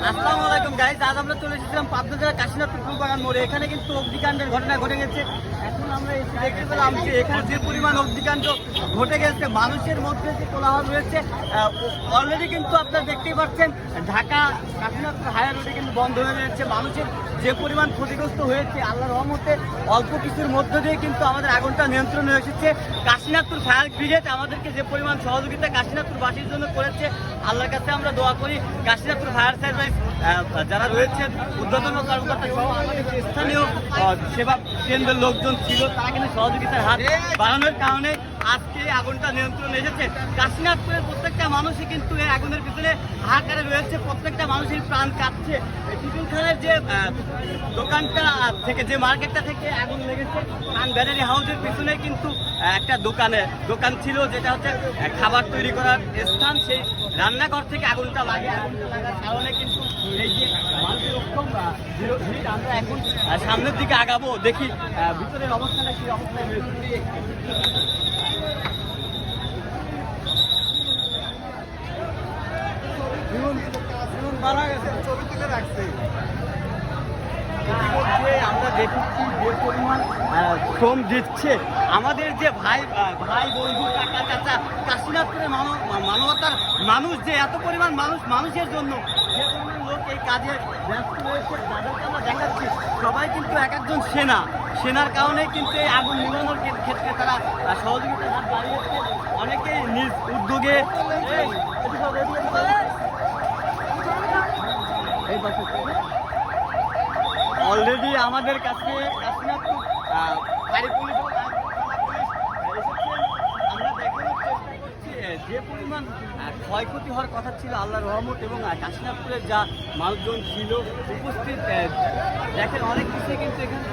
আসসালামু আলাইকুম গাইস, আজ আমরা চলে এসেছিলাম পাবনা জেলার কাশীনাথপুর ফুলবাগান মোড়ে। এখানে কিন্তু অগ্নিকাণ্ডের ঘটনা ঘটে গেছে। এখন আমরা এসে দেখতে পেলাম যে এখানে যে পরিমাণ অগ্নিকাণ্ড ঘটে গেছে, মানুষের মধ্যে যে কোলাহল রয়েছে, অলরেডি কিন্তু আপনারা দেখতেই পাচ্ছেন ঢাকা কাশীনাথপুর হাইওয়ে রোডে কিন্তু বন্ধ হয়ে যাচ্ছে। মানুষের যে পরিমাণ ক্ষতিগ্রস্ত হয়েছে, আল্লাহর রহমতে অল্প কিছুর মধ্য দিয়ে কিন্তু আমাদের আগুনটা নিয়ন্ত্রণে এসেছে। কাশীনাথপুর ফায়ার ব্রিগেড আমাদেরকে যে পরিমাণ সহযোগিতা কাশীনাথপুরবাসীর জন্য করেছে, আল্লাহর কাছে আমরা দোয়া করি কাশীনাথপুর ফায়ার সার্ভিস যারা রয়েছেন ঊর্ধ্বতন কর্মকর্তা সহ আমাদের যে স্থানীয় সেবা কেন্দ্রের লোকজন ছিল, তারা কিন্তু সহযোগিতার হাত বাড়ানোর কারণে আজকে আগুনটা নিয়ন্ত্রণে এসেছে। কাশীনাথপুরের প্রত্যেকটা মানুষই কিন্তু এই আগুনের পিছনে হাহাকারে রয়েছে, প্রত্যেকটা মানুষের প্রাণ কাঁপছে। টিফিন খানের যে দোকানটা থেকে, যে মার্কেটটা থেকে আগুন লেগেছে, খান ব্যানারি হাউসের পিছনে কিন্তু একটা দোকান ছিল, যেটা হচ্ছে খাবার তৈরি করার স্থান। সেই রান্নাঘর থেকে আগুনটা লাগে। আগুনটা লাগার কারণে কিন্তু এই যে মানুষের রক্ষম আমরা এখন সামনের দিকে আগাবো, দেখি ভিতরের অবস্থাটা কি অবস্থায় রয়েছে। আমরা দেখেছি যে পরিমাণ শ্রম দিচ্ছে আমাদের যে ভাই বন্ধু কাকা চাচা কাশীনাথপুরের মানবতার মানুষ, যে এত পরিমাণ মানুষের জন্য যে পরিমাণ লোক এই কাজে ব্যস্ত রয়েছে, যাদেরকে আমরা দেখাচ্ছি সবাই কিন্তু এক একজন সেনার কারণে কিন্তু এই আগুন নিবানোর ক্ষেত্রে তারা সহযোগিতার হাত বাড়িয়েছে। অনেকেই নিজ উদ্যোগে অলরেডি আমাদের কাছে কাশীনাথপুর ফায়ার পুলিশ যে পরিমাণ ক্ষয়ক্ষতি হওয়ার কথা ছিল, আল্লাহর রহমত এবং কাশীনাথপুরের যা মানুষজন ছিল উপস্থিত, দেখেন অনেক কিছু কিন্তু এখানে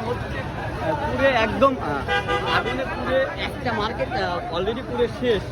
হচ্ছে। পুরে একদম আগুনে পুরে একটা মার্কেট অলরেডি পুরে শেষ।